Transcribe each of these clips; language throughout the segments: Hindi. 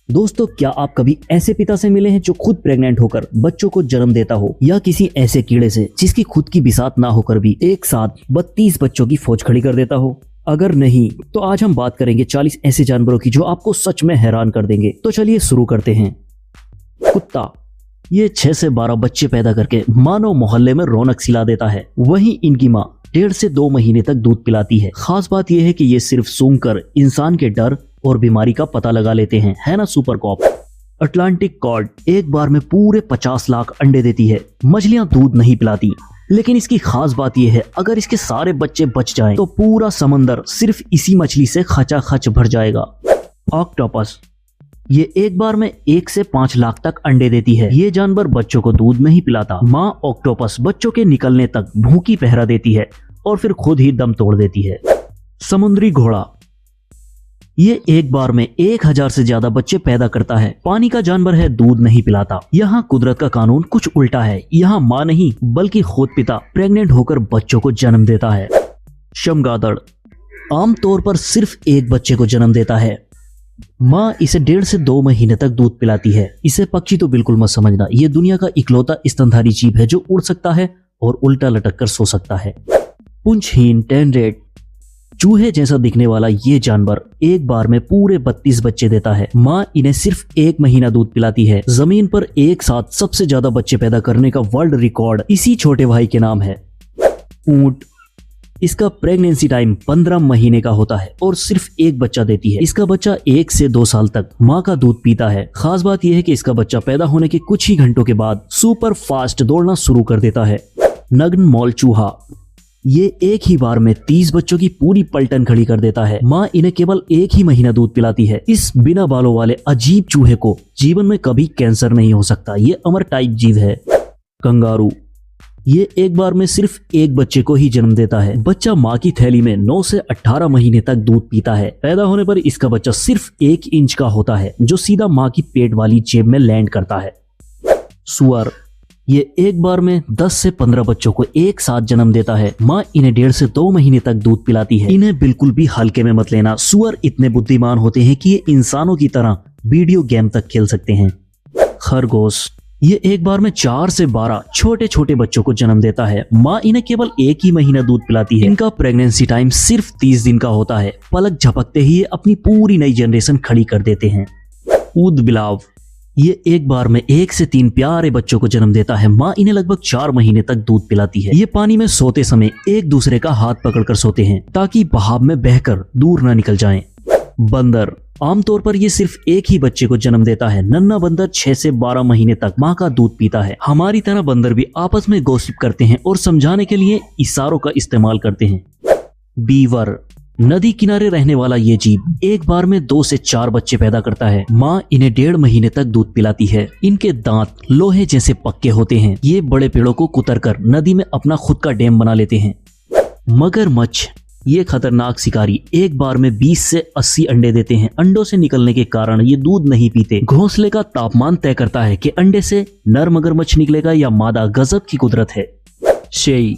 दोस्तों, क्या आप कभी ऐसे पिता से मिले हैं जो खुद प्रेग्नेंट होकर बच्चों को जन्म देता हो, या किसी ऐसे कीड़े से जिसकी खुद की बिसात ना होकर भी एक साथ 32 बच्चों की फौज खड़ी कर देता हो? अगर नहीं तो आज हम बात करेंगे 40 ऐसे जानवरों की जो आपको सच में हैरान कर देंगे। तो चलिए शुरू करते हैं। कुत्ता, ये 6 से 12 बच्चे पैदा करके मानव मोहल्ले में रौनक सिला देता है। वहीं इनकी माँ 1.5 से 2 महीने तक दूध पिलाती है। खास बात यह है कि ये सिर्फ सूंघकर इंसान के डर और बीमारी का पता लगा लेते हैं, है ना सुपर कॉप। अटलांटिक कॉड एक बार में पूरे 50 लाख अंडे देती है। मछलियां दूध नहीं पिलाती, लेकिन इसकी खास बात यह है, अगर इसके सारे बच्चे बच जाएं तो पूरा समंदर सिर्फ इसी मछली से खचाखच भर जाएगा। ऑक्टोपस, ये एक बार में 1 से 5 लाख तक अंडे देती है। ये जानवर बच्चों को दूध नहीं पिलाता। माँ ऑक्टोपस बच्चों के निकलने तक भूखी पहरा देती है और फिर खुद ही दम तोड़ देती है। समुद्री घोड़ा, ये एक बार में 1000 से ज्यादा बच्चे पैदा करता है। पानी का जानवर है, दूध नहीं पिलाता। यहाँ कुदरत का कानून कुछ उल्टा है। यहाँ माँ नहीं बल्कि खुद पिता प्रेग्नेंट होकर बच्चों को जन्म देता है। चमगादड़ आमतौर पर सिर्फ एक बच्चे को जन्म देता है। माँ इसे 1.5 से 2 महीने तक दूध पिलाती है। इसे पक्षी तो बिल्कुल मत समझना, ये दुनिया का इकलौता स्तनधारी जीव है जो उड़ सकता है और उल्टा लटक कर सो सकता है। पूंछहीन टेनरेट, चूहे जैसा दिखने वाला ये जानवर एक बार में पूरे 32 बच्चे देता है। माँ इन्हें सिर्फ 1 महीना दूध पिलाती है। जमीन पर एक साथ सबसे ज्यादा बच्चे पैदा करने का वर्ल्ड रिकॉर्ड इसी छोटे भाई के नाम है। ऊंट, इसका प्रेगनेंसी टाइम 15 महीने का होता है और सिर्फ एक बच्चा देती है। इसका बच्चा 1 से 2 साल तक माँ का दूध पीता है। खास बात यह है कि इसका बच्चा पैदा होने के कुछ ही घंटों के बाद सुपर फास्ट दौड़ना शुरू कर देता है। नग्न मॉल चूहा, ये एक ही बार में 30 बच्चों की पूरी पलटन खड़ी कर देता है। माँ इन्हें केवल 1 ही महीना दूध पिलाती है। इस बिना बालों वाले अजीब चूहे को जीवन में कभी कैंसर नहीं हो सकता। ये अमर टाइप जीव है। कंगारू, ये एक बार में सिर्फ एक बच्चे को ही जन्म देता है। बच्चा माँ की थैली में 9 से 18 महीने तक दूध पीता है। पैदा होने पर इसका बच्चा सिर्फ 1 इंच का होता है, जो सीधा माँ की पेट वाली जेब में लैंड करता है। सुअर, ये एक बार में 10 से 15 बच्चों को एक साथ जन्म देता है। माँ इन्हें 1.5 से 2 महीने तक दूध पिलाती है। इन्हें बिल्कुल भी हल्के में मत लेना। सुअर इतने बुद्धिमान होते हैं कि ये इंसानों की तरह वीडियो गेम तक खेल सकते हैं। खरगोश, ये एक बार में 4 से 12 छोटे छोटे बच्चों को जन्म देता है। माँ इन्हें केवल 1 ही महीना दूध पिलाती है। इनका प्रेगनेंसी टाइम सिर्फ 30 दिन का होता है। पलक झपकते ही ये अपनी पूरी नई जनरेशन खड़ी कर देते हैं। ऊदबिलाव, ये एक बार में 1 से 3 प्यारे बच्चों को जन्म देता है। माँ इन्हें लगभग 4 महीने तक दूध पिलाती है। ये पानी में सोते समय एक दूसरे का हाथ पकड़कर सोते हैं ताकि बहाव में बहकर दूर न निकल जाएं। बंदर, आमतौर पर ये सिर्फ एक ही बच्चे को जन्म देता है। नन्हा बंदर 6 से 12 महीने तक माँ का दूध पीता है। हमारी तरह बंदर भी आपस में गॉसिप करते हैं और समझाने के लिए इशारों का इस्तेमाल करते हैं। बीवर, नदी किनारे रहने वाला ये जीव एक बार में 2 से 4 बच्चे पैदा करता है। माँ इन्हें 1.5 महीने तक दूध पिलाती है। इनके दांत लोहे जैसे पक्के होते हैं। ये बड़े पेड़ों को कुतरकर नदी में अपना खुद का डैम बना लेते हैं। मगरमच्छ, ये खतरनाक शिकारी एक बार में 20 से 80 अंडे देते हैं। अंडों से निकलने के कारण ये दूध नहीं पीते। घोंसले का तापमान तय करता है कि अंडे से नर मगरमच्छ निकलेगा या मादा। गजब की कुदरत है। शेई,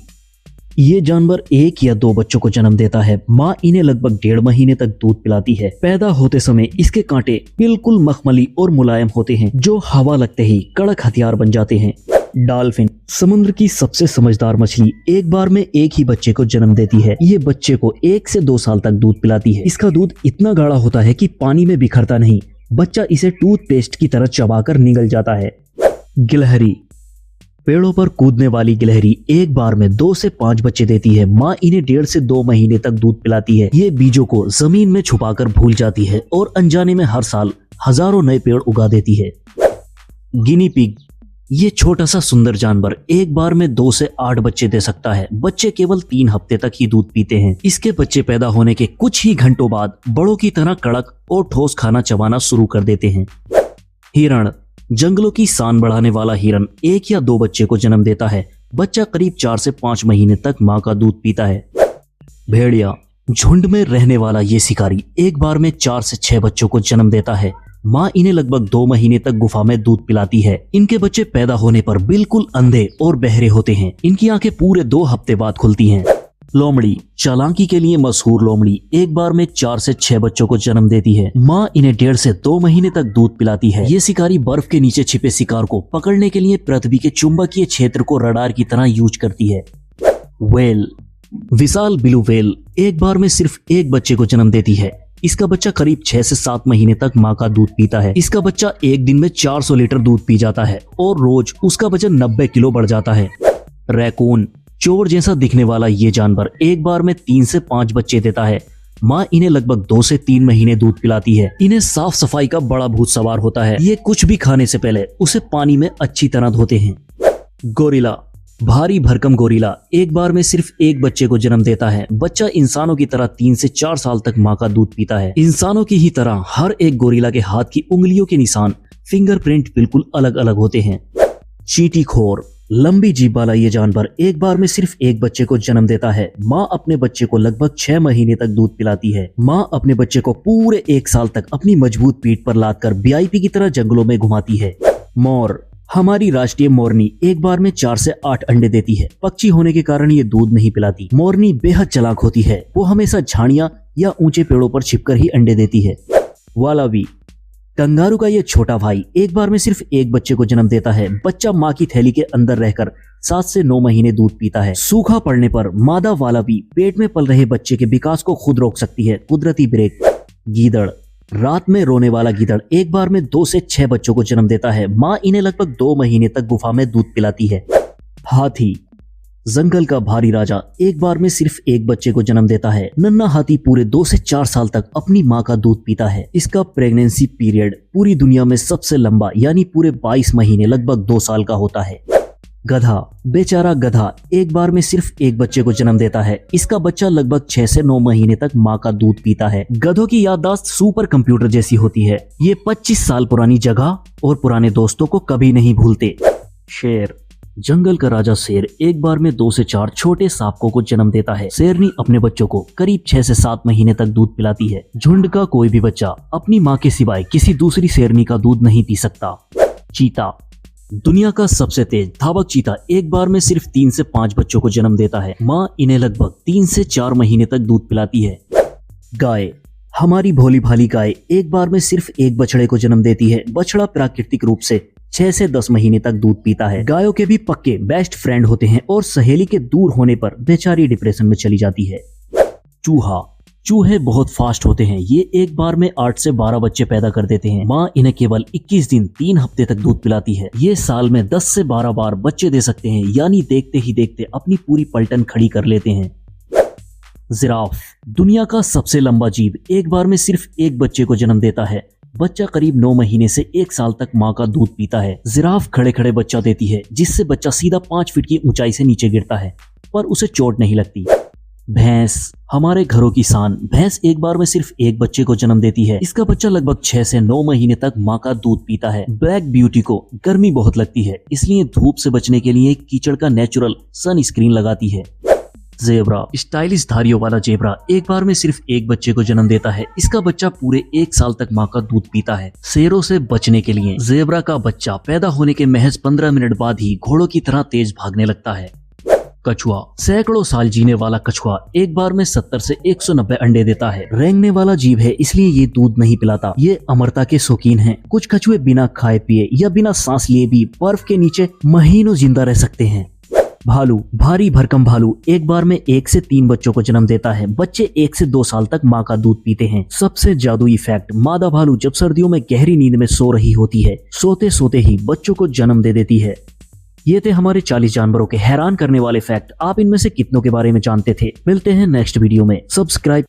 ये जानवर 1 या 2 बच्चों को जन्म देता है। माँ इन्हें लगभग 1.5 महीने तक दूध पिलाती है। पैदा होते समय इसके कांटे बिल्कुल मखमली और मुलायम होते हैं, जो हवा लगते ही कड़क हथियार बन जाते हैं। डॉल्फिन, समुद्र की सबसे समझदार मछली, एक बार में 1 ही बच्चे को जन्म देती है। ये बच्चे को 1 से 2 साल तक दूध पिलाती है। इसका दूध इतना गाढ़ा होता है कि पानी में बिखरता नहीं। बच्चा इसे टूथपेस्ट की तरह चबाकर निगल जाता है। गिलहरी, पेड़ों पर कूदने वाली गिलहरी एक बार में 2 से 5 बच्चे देती है। माँ इन्हें 1.5 से 2 महीने तक दूध पिलाती है। ये बीजों को जमीन में छुपाकर भूल जाती है और अनजाने में हर साल हजारों नए पेड़ उगा देती है। गिनी पिग, ये छोटा सा सुंदर जानवर एक बार में 2 से 8 बच्चे दे सकता है। बच्चे केवल 3 हफ्ते तक ही दूध पीते हैं। इसके बच्चे पैदा होने के कुछ ही घंटों बाद बड़ों की तरह कड़क और ठोस खाना चबाना शुरू कर देते हैं। हिरण, जंगलों की शान बढ़ाने वाला हिरन 1 या 2 बच्चे को जन्म देता है। बच्चा करीब 4 से 5 महीने तक माँ का दूध पीता है। भेड़िया, झुंड में रहने वाला ये शिकारी एक बार में 4 से 6 बच्चों को जन्म देता है। माँ इन्हें लगभग 2 महीने तक गुफा में दूध पिलाती है। इनके बच्चे पैदा होने पर बिल्कुल अंधे और बहरे होते हैं। इनकी आंखें पूरे 2 हफ्ते बाद खुलती हैं। लोमड़ी चालाकी के लिए मशहूर लोमड़ी एक बार में 4 से 6 बच्चों को जन्म देती है। माँ इन्हें 1.5 से 2 महीने तक दूध पिलाती है। ये शिकारी बर्फ के नीचे छिपे शिकार को पकड़ने के लिए पृथ्वी के चुंबकीय क्षेत्र को रडार की तरह यूज करती है। व्हेल विशाल ब्लू व्हेल एक बार में सिर्फ एक बच्चे को जन्म देती है। इसका बच्चा करीब 6 से 7 महीने तक माँ का दूध पीता है। इसका बच्चा एक दिन में 400 लीटर दूध पी जाता है और रोज उसका वजन 90 किलो बढ़ जाता है। रैकून चोर जैसा दिखने वाला ये जानवर एक बार में 3 से 5 बच्चे देता है। माँ इन्हें लगभग 2 से 3 महीने दूध पिलाती है। इन्हें साफ सफाई का बड़ा भूत सवार होता है। ये कुछ भी खाने से पहले उसे पानी में अच्छी तरह धोते हैं। गोरिल्ला भारी भरकम गोरिल्ला एक बार में सिर्फ एक बच्चे को जन्म देता है। बच्चा इंसानों की तरह 3 से 4 साल तक माँ का दूध पीता है। इंसानों की ही तरह हर एक गोरिल्ला के हाथ की उंगलियों के निशान फिंगरप्रिंट बिल्कुल अलग अलग होते हैं। चींटीखोर लंबी जीभ वाला ये जानवर एक बार में सिर्फ एक बच्चे को जन्म देता है। माँ अपने बच्चे को लगभग 6 महीने तक दूध पिलाती है। माँ अपने बच्चे को पूरे 1 साल तक अपनी मजबूत पीठ पर लादकर वीआईपी की तरह जंगलों में घुमाती है। मोर हमारी राष्ट्रीय मोरनी एक बार में 4 से 8 अंडे देती है। पक्षी होने के कारण ये दूध नहीं पिलाती। मोरनी बेहद चालाक होती है। वो हमेशा झाड़ियां या ऊंचे पेड़ों पर छिपकर ही अंडे देती है। वालाबी कंगारू का ये छोटा भाई एक बार में सिर्फ एक बच्चे को जन्म देता है। बच्चा माँ की थैली के अंदर रहकर 7 से 9 महीने दूध पीता है। सूखा पड़ने पर मादा वालाबी पेट में पल रहे बच्चे के विकास को खुद रोक सकती है। कुदरती ब्रेक गीदड़ रात में रोने वाला गीदड़ एक बार में 2 से 6 बच्चों को जन्म देता है। माँ इन्हें लगभग 2 महीने तक गुफा में दूध पिलाती है। हाथी जंगल का भारी राजा एक बार में सिर्फ एक बच्चे को जन्म देता है। नन्हा हाथी पूरे 2 से 4 साल तक अपनी माँ का दूध पीता है। इसका प्रेगनेंसी पीरियड पूरी दुनिया में सबसे लंबा यानी पूरे 22 महीने लगभग 2 साल का होता है। गधा बेचारा गधा एक बार में सिर्फ एक बच्चे को जन्म देता है। इसका बच्चा लगभग 6 से 9 महीने तक माँ का दूध पीता है। गधों की याददाश्त सुपर कंप्यूटर जैसी होती है। ये 25 साल पुरानी जगह और पुराने दोस्तों को कभी नहीं भूलते। शेर जंगल का राजा शेर एक बार में 2 से 4 छोटे सांपों को जन्म देता है। शेरनी अपने बच्चों को करीब 6 से 7 महीने तक दूध पिलाती है। झुंड का कोई भी बच्चा अपनी माँ के सिवाय किसी दूसरी शेरनी का दूध नहीं पी सकता। चीता दुनिया का सबसे तेज धावक चीता एक बार में सिर्फ 3 से 5 बच्चों को जन्म देता है। माँ इन्हें लगभग 3 से 4 महीने तक दूध पिलाती है। गाय हमारी भोली भाली गाय एक बार में सिर्फ एक बछड़े को जन्म देती है। बछड़ा प्राकृतिक रूप से 6 से 10 महीने तक दूध पीता है। गायों के भी पक्के बेस्ट फ्रेंड होते हैं और सहेली के दूर होने पर बेचारी डिप्रेशन में चली जाती है। चूहे बहुत फास्ट होते हैं। ये एक बार में 8 से 12 बच्चे पैदा कर देते हैं। माँ इन्हें केवल 21 दिन 3 हफ्ते तक दूध पिलाती है। ये साल में 10 से 12 बार बच्चे दे सकते हैं, यानी देखते ही देखते अपनी पूरी पलटन खड़ी कर लेते हैं। जिराफ दुनिया का सबसे लंबा जीव एक बार में सिर्फ एक बच्चे को जन्म देता है। बच्चा करीब 9 महीने से 1 साल तक माँ का दूध पीता है। जिराफ खड़े खड़े बच्चा देती है, जिससे बच्चा सीधा 5 फीट की ऊंचाई से नीचे गिरता है, पर उसे चोट नहीं लगती। भैंस हमारे घरों की शान। भैंस एक बार में सिर्फ एक बच्चे को जन्म देती है। इसका बच्चा लगभग 6 से 9 महीने तक माँ का दूध पीता है। ब्लैक ब्यूटी को गर्मी बहुत लगती है, इसलिए धूप से बचने के लिए कीचड़ का नेचुरल सन स्क्रीन लगाती है। जेब्रा स्टाइलिश धारियों वाला जेब्रा एक बार में सिर्फ एक बच्चे को जन्म देता है। इसका बच्चा पूरे 1 साल तक माँ का दूध पीता है। शेरों से बचने के लिए जेब्रा का बच्चा पैदा होने के महज 15 मिनट बाद ही घोड़ों की तरह तेज भागने लगता है। कछुआ सैकड़ों साल जीने वाला कछुआ एक बार में 70 से 190 अंडे देता है। रेंगने वाला जीव है, इसलिए ये दूध नहीं पिलाता। ये अमरता के शौकीन हैं। कुछ कछुए बिना खाए पिए या बिना सांस लिए भी बर्फ के नीचे महीनों जिंदा रह सकते हैं। भालू भारी भरकम भालू एक बार में 1 से 3 बच्चों को जन्म देता है। बच्चे 1 से 2 साल तक माँ का दूध पीते हैं। सबसे जादुई फैक्ट, मादा भालू जब सर्दियों में गहरी नींद में सो रही होती है, सोते सोते ही बच्चों को जन्म दे देती है। ये थे हमारे 40 जानवरों के हैरान करने वाले फैक्ट। आप इनमें से कितनों के बारे में जानते थे? मिलते हैं नेक्स्ट वीडियो में। सब्सक्राइब